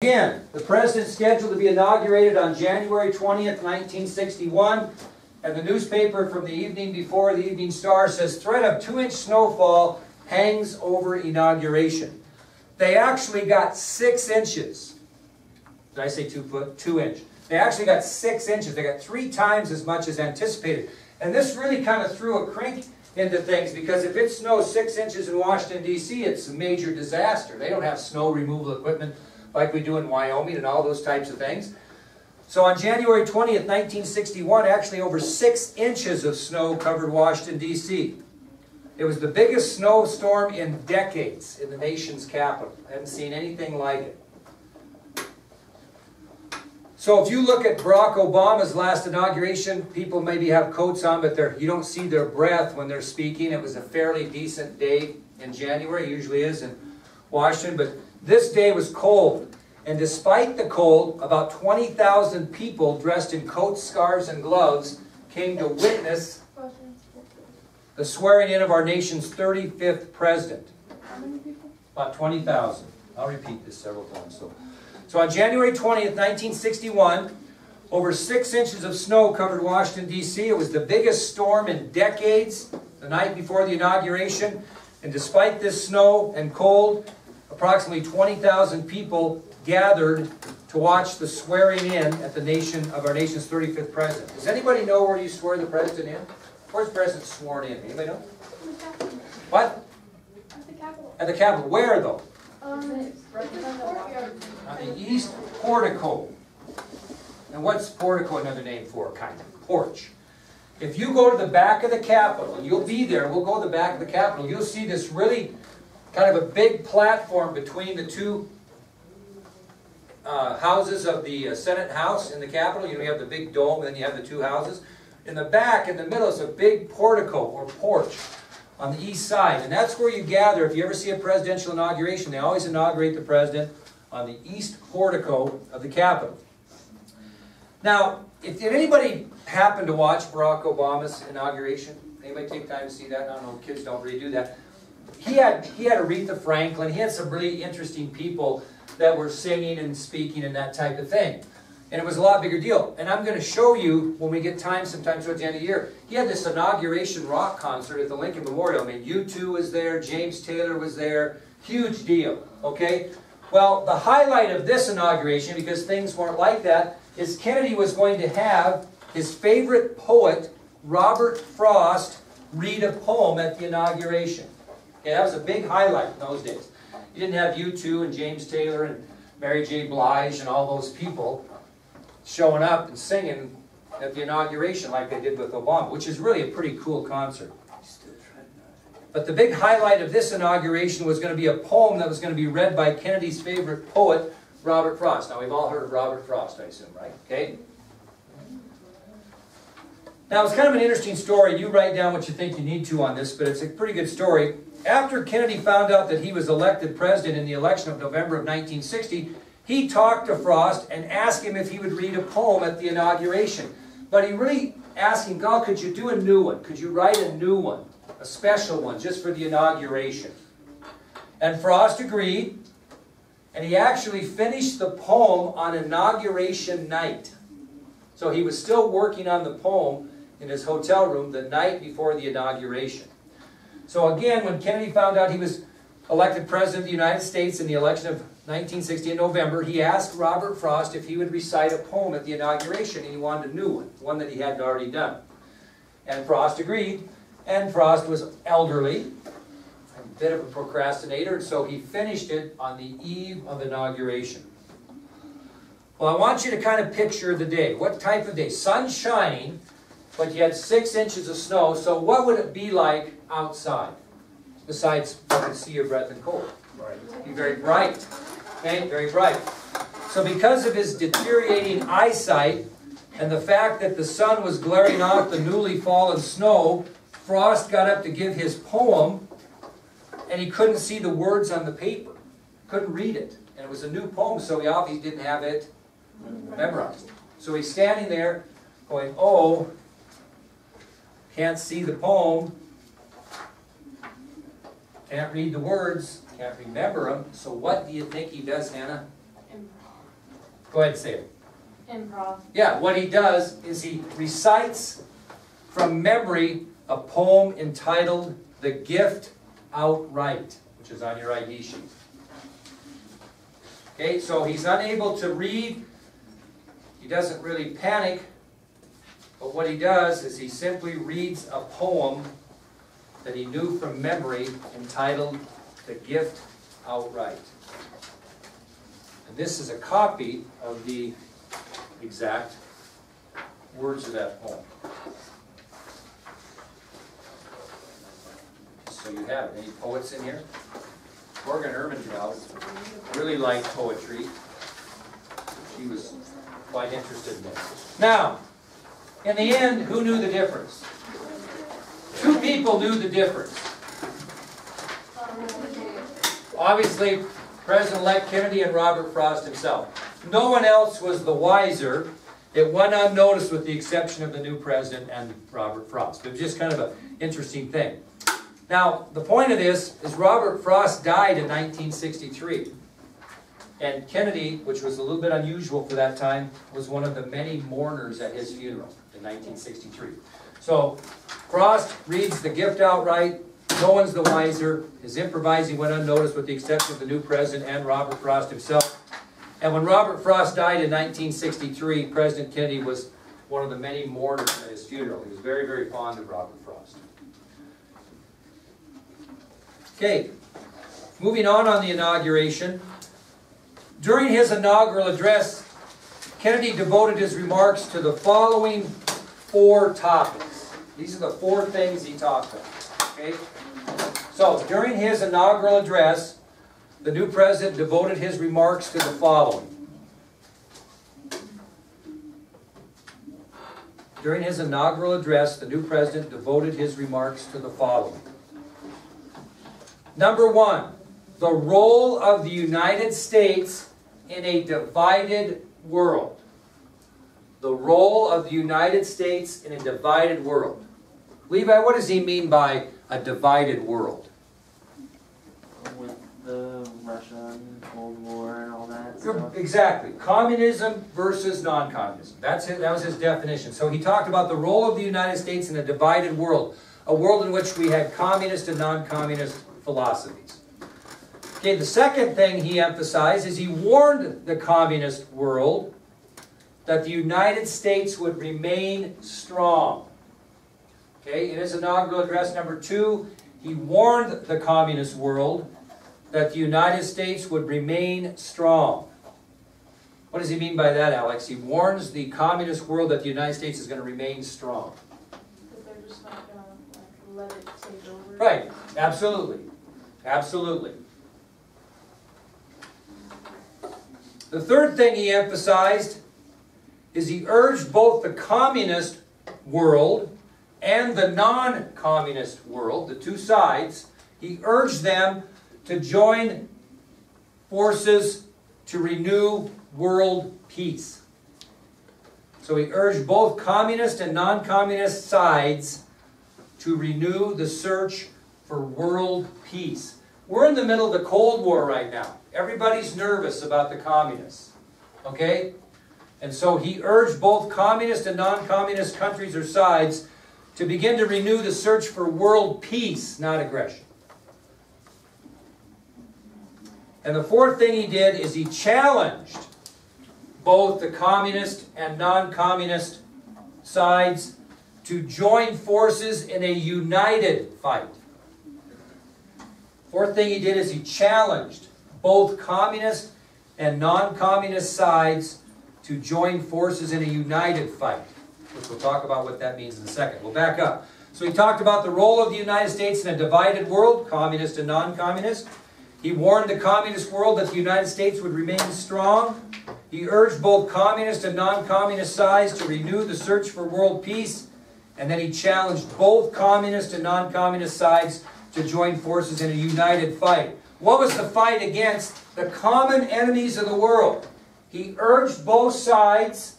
Again, the president scheduled to be inaugurated on January 20th, 1961, and the newspaper from the evening before, the Evening Star, says threat of 2-inch snowfall hangs over inauguration. They actually got 6 inches. Did I say 2 foot? 2 inch. They actually got 6 inches. They got 3 times as much as anticipated. And this really kind of threw a crank into things, because if it snows 6 inches in Washington, D.C., it's a major disaster. They don't have snow removal equipment like we do in Wyoming and all those types of things. So on January 20th, 1961, actually over 6 inches of snow covered Washington, D.C. It was the biggest snowstorm in decades in the nation's capital. I haven't seen anything like it. So if you look at Barack Obama's last inauguration, people maybe have coats on, but you don't see their breath when they're speaking. It was a fairly decent day in January. It usually is in Washington, but this day was cold. And despite the cold, about 20,000 people dressed in coats, scarves, and gloves came to witness the swearing in of our nation's 35th president. How many people? About 20,000. I'll repeat this several times. So on January 20th, 1961, over 6 inches of snow covered Washington, D.C. It was the biggest storm in decades, the night before the inauguration. And despite this snow and cold, approximately 20,000 people gathered to watch the swearing in at the of our nation's 35th president. Does anybody know where you swear the president in? Where's the president sworn in? Anybody know? What? At the Capitol. At the Capitol. Where, though? On the east portico. And what's portico another name for? Kind of porch. If you go to the back of the Capitol, and you'll be there, we'll go to the back of the Capitol, you'll see this really kind of a big platform between the two houses of the Senate House in the Capitol. You know, you have the big dome, and then you have the two houses. In the back, in the middle, is a big portico or porch on the east side. And that's where you gather. If you ever see a presidential inauguration, they always inaugurate the president on the east portico of the Capitol. Now, if anybody happened to watch Barack Obama's inauguration, anybody take time to see that? I don't know, kids don't really do that. He had Aretha Franklin. He had some really interesting people that were singing and speaking and that type of thing. And it was a lot bigger deal. And I'm going to show you, when we get time sometime towards the end of the year, he had this inauguration rock concert at the Lincoln Memorial. I mean, U2 was there, James Taylor was there. Huge deal, okay? Well, the highlight of this inauguration, because things weren't like that, is Kennedy was going to have his favorite poet, Robert Frost, read a poem at the inauguration. Okay, that was a big highlight in those days. You didn't have U2 and James Taylor and Mary J. Blige and all those people showing up and singing at the inauguration like they did with Obama, which is really a pretty cool concert. But the big highlight of this inauguration was going to be a poem that was going to be read by Kennedy's favorite poet, Robert Frost. Now, we've all heard of Robert Frost, I assume, right? Okay? Now, it's kind of an interesting story. You write down what you think you need to on this, but it's a pretty good story. After Kennedy found out that he was elected president in the election of November of 1960, he talked to Frost and asked him if he would read a poem at the inauguration. But he really asked him, "God, could you do a new one? Could you write a new one, a special one, just for the inauguration?" And Frost agreed, and he actually finished the poem on inauguration night. So he was still working on the poem in his hotel room the night before the inauguration. So again, when Kennedy found out he was elected President of the United States in the election of 1960 in November, he asked Robert Frost if he would recite a poem at the inauguration, and he wanted a new one that he hadn't already done. And Frost agreed, and Frost was elderly, a bit of a procrastinator, and so he finished it on the eve of inauguration. Well, I want you to kind of picture the day. What type of day? Sun shining, but you had 6 inches of snow, so what would it be like outside? Besides, you could see your breath and cold. It'd be very bright. Okay, very bright. So because of his deteriorating eyesight and the fact that the sun was glaring off the newly fallen snow, Frost got up to give his poem, and he couldn't see the words on the paper. Couldn't read it. And it was a new poem, so he obviously didn't have it memorized. So he's standing there going, "Oh, can't see the poem, can't read the words, can't remember them." So what do you think he does, Hannah? Go ahead and say it. Improv. Yeah, what he does is he recites from memory a poem entitled The Gift Outright, which is on your ID sheet. Okay, so he's unable to read. He doesn't really panic. But what he does is he simply reads a poem that he knew from memory entitled The Gift Outright. And this is a copy of the exact words of that poem. So you have it. Any poets in here? Morgan Ermentrout really liked poetry. She was quite interested in this. Now, in the end, who knew the difference? Two people knew the difference. Obviously, President-elect Kennedy and Robert Frost himself. No one else was the wiser. It went unnoticed with the exception of the new president and Robert Frost. It was just kind of an interesting thing. Now, the point of this is Robert Frost died in 1963. And Kennedy, which was a little bit unusual for that time, was one of the many mourners at his funeral in 1963. So, Frost reads The Gift Outright. No one's the wiser. His improvising went unnoticed with the exception of the new president and Robert Frost himself. And when Robert Frost died in 1963, President Kennedy was one of the many mourners at his funeral. He was very, very fond of Robert Frost. Okay, moving on the inauguration. During his inaugural address, Kennedy devoted his remarks to the following 4 topics. These are the 4 things he talked about. Okay? So, during his inaugural address, the new president devoted his remarks to the following. During his inaugural address, the new president devoted his remarks to the following. Number 1, the role of the United States in a divided world. The role of the United States in a divided world. Levi, what does he mean by a divided world? With the Russia and Cold War and all that stuff. Exactly. Communism versus non-communism. That's it. That was his definition. So he talked about the role of the United States in a divided world. A world in which we had communist and non-communist philosophies. Okay, the second thing he emphasized is he warned the communist world that the United States would remain strong. Okay, in his inaugural address number 2, he warned the communist world that the United States would remain strong. What does he mean by that, Alex? He warns the communist world that the United States is going to remain strong. That they're just not going to let it take over. Right, absolutely. Absolutely. The third thing he emphasized is he urged both the communist world and the non-communist world, the two sides, he urged them to join forces to renew world peace. So he urged both communist and non-communist sides to renew the search for world peace. We're in the middle of the Cold War right now. Everybody's nervous about the communists. Okay? And so he urged both communist and non-communist countries or sides to begin to renew the search for world peace, not aggression. And the fourth thing he did is he challenged both the communist and non-communist sides to join forces in a united fight. Fourth thing he did is he challenged both communist and non-communist sides to join forces in a united fight. Which we'll talk about what that means in a second. We'll back up. So he talked about the role of the United States in a divided world, communist and non-communist. He warned the communist world that the United States would remain strong. He urged both communist and non-communist sides to renew the search for world peace. And then he challenged both communist and non-communist sides to join forces in a united fight. What was the fight against? The common enemies of the world. He urged both sides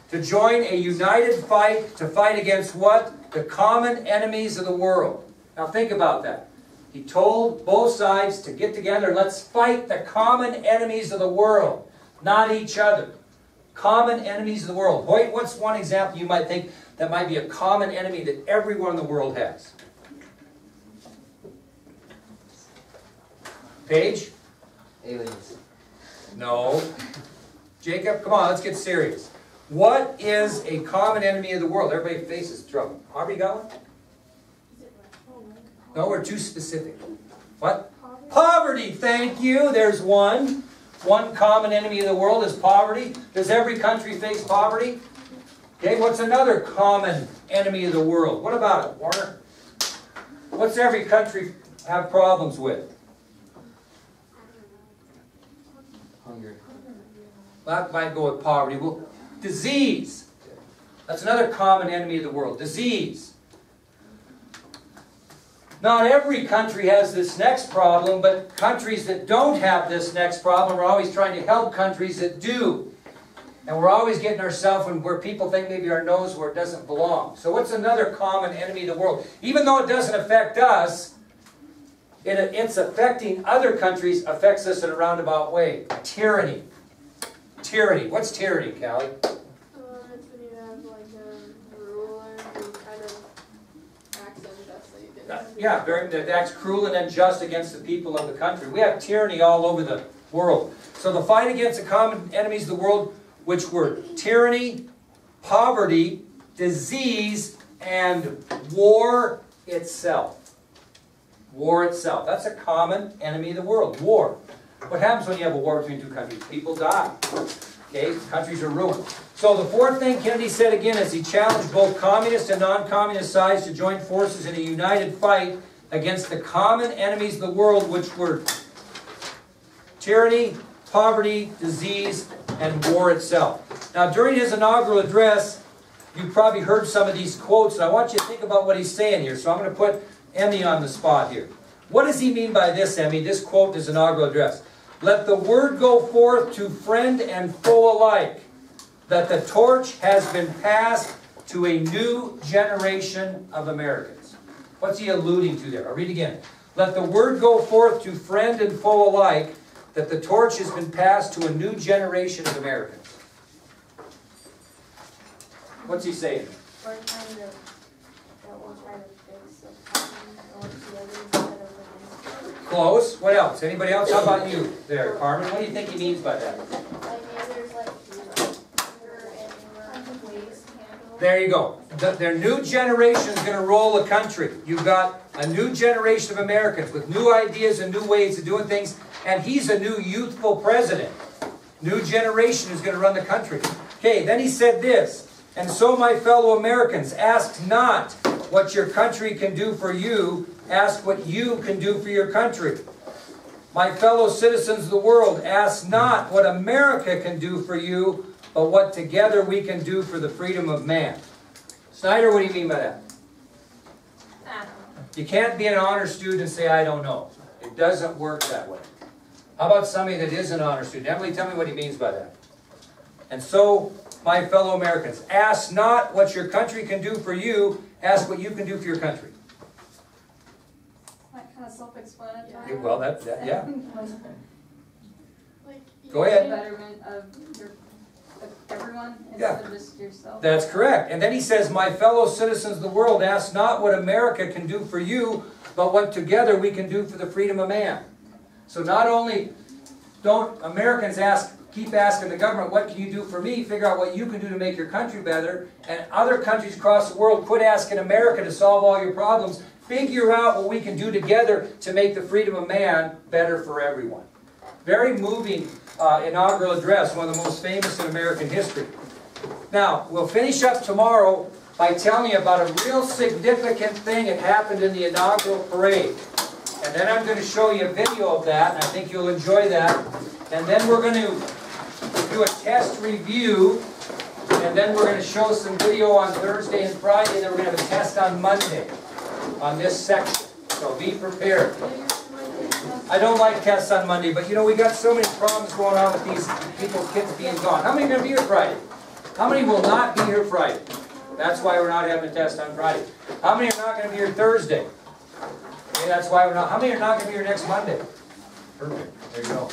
to join a united fight to fight against what? The common enemies of the world. Now think about that. He told both sides to get together, let's fight the common enemies of the world, not each other. Common enemies of the world. Hoyt, what's one example you might think that might be a common enemy that everyone in the world has? Paige? Aliens. No. Jacob, come on, let's get serious. What is a common enemy of the world? Everybody faces trouble. Harvey got one? No, we're too specific. What? Poverty, thank you. There's one. One common enemy of the world is poverty. Does every country face poverty? Okay, what's another common enemy of the world? What about it, Warner? What's every country have problems with? Hunger. That might go with poverty. Well, disease. That's another common enemy of the world. Disease. Not every country has this next problem, but countries that don't have this next problem, we're always trying to help countries that do. And we're always getting ourselves where people think maybe our nose where it doesn't belong. So what's another common enemy of the world? Even though it doesn't affect us, it's affecting other countries, affects us in a roundabout way. Tyranny. Tyranny. What's tyranny, Callie? It's when you have like a ruler who kind of acts unjustly. Yeah, that acts cruel and unjust against the people of the country. We have tyranny all over the world. So the fight against the common enemies of the world, which were tyranny, poverty, disease, and war itself. War itself. That's a common enemy of the world. War. What happens when you have a war between two countries? People die. Okay? Countries are ruined. So the fourth thing Kennedy said again is he challenged both communist and non-communist sides to join forces in a united fight against the common enemies of the world, which were tyranny, poverty, disease, and war itself. Now during his inaugural address, you probably heard some of these quotes, and I want you to think about what he's saying here. So I'm going to put Emmy on the spot here. What does he mean by this, Emmy? This quote is inaugural address. Let the word go forth to friend and foe alike that the torch has been passed to a new generation of Americans. What's he alluding to there? I'll read again. Let the word go forth to friend and foe alike that the torch has been passed to a new generation of Americans. What's he saying? We're trying to fix the problem or the other instead of against. Close. What else? Anybody else? How about you there, Carmen? What do you think he means by that? Like maybe there's like hunger and newer ways to handle. There you go. Their new generation is going to roll the country. You've got a new generation of Americans with new ideas and new ways of doing things, and he's a new youthful president. New generation is going to run the country. Okay, then he said this, and so my fellow Americans, ask not what your country can do for you, ask what you can do for your country. My fellow citizens of the world, ask not what America can do for you, but what together we can do for the freedom of man. Snyder, what do you mean by that? You can't be an honor student and say, I don't know. It doesn't work that way. How about somebody that is an honor student? Emily, tell me what he means by that. And so, my fellow Americans, ask not what your country can do for you, ask what you can do for your country. That kind of self-explanatory. Well, yeah. Like, Go ahead. Betterment of everyone instead Yeah. of just yourself. That's correct. And then he says, my fellow citizens of the world, ask not what America can do for you, but what together we can do for the freedom of man. So not only don't Americans keep asking the government, what can you do for me? Figure out what you can do to make your country better. And other countries across the world, quit asking America to solve all your problems. Figure out what we can do together to make the freedom of man better for everyone. Very moving inaugural address, one of the most famous in American history. Now, we'll finish up tomorrow by telling you about a real significant thing that happened in the inaugural parade. And then I'm going to show you a video of that, and I think you'll enjoy that. And then we're going to do a test review, and then we're going to show some video on Thursday and Friday, and then we're going to have a test on Monday on this section. So be prepared. I don't like tests on Monday, but you know, we got so many problems going on with these people's kids being gone. How many are going to be here Friday? How many will not be here Friday? That's why we're not having a test on Friday. How many are not going to be here Thursday? Okay, that's why we're not, how many are not gonna be here next Monday? Perfect, there you go.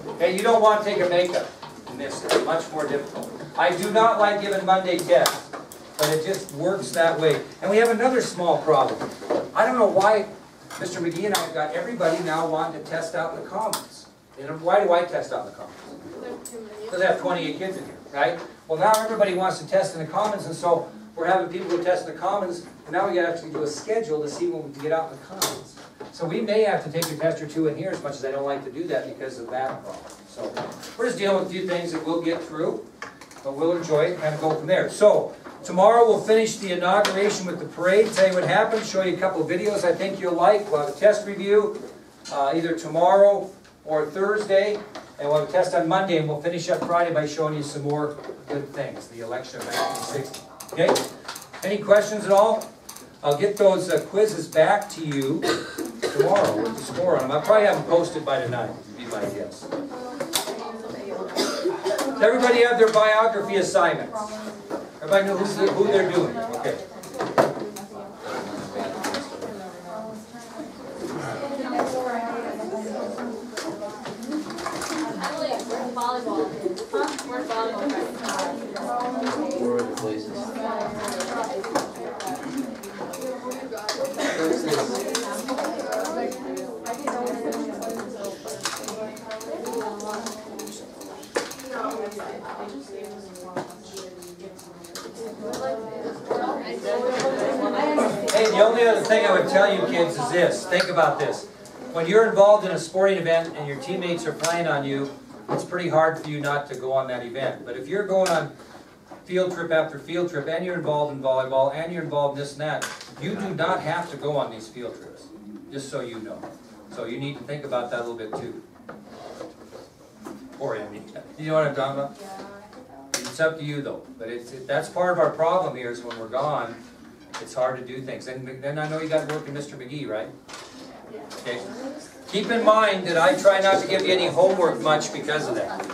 Okay, you don't want to take a makeup in this, it's much more difficult. I do not like giving Monday tests, but it just works that way. And we have another small problem. I don't know why Mr. McGee and I have got everybody now wanting to test out in the Commons. And why do I test out in the Commons? There's too many. Because I have 28 kids in here, right? Well, now everybody wants to test in the Commons, and so we're having people go test in the Commons, and now we gotta actually do a schedule to see when we can get out in the Commons. So we may have to take a test or two in here, as much as I don't like to do that because of that problem. So we're just dealing with a few things that we'll get through, but we'll enjoy it and kind of go from there. So tomorrow we'll finish the inauguration with the parade, tell you what happened, show you a couple of videos I think you'll like. We'll have a test review either tomorrow or Thursday, and we'll have a test on Monday, and we'll finish up Friday by showing you some more good things, the election of 1960. Okay? Any questions at all? I'll get those quizzes back to you tomorrow with the score on them. I'll probably have them posted by tonight, would be my guess. Does everybody have their biography assignments? Everybody know who they're doing? Okay. Volleyball. Where's volleyball? Where are the places? Hey, the only other thing I would tell you kids is this. Think about this. When you're involved in a sporting event and your teammates are playing on you, it's pretty hard for you not to go on that event. But if you're going on field trip after field trip, and you're involved in volleyball, and you're involved in this and that, you do not have to go on these field trips, just so you know. So you need to think about that a little bit too. Or Andy, you know what I'm talking about? It's up to you though. But that's part of our problem here is when we're gone, it's hard to do things. And then I know you got to work with Mr. McGee, right? Okay. Keep in mind that I try not to give you any homework much because of that.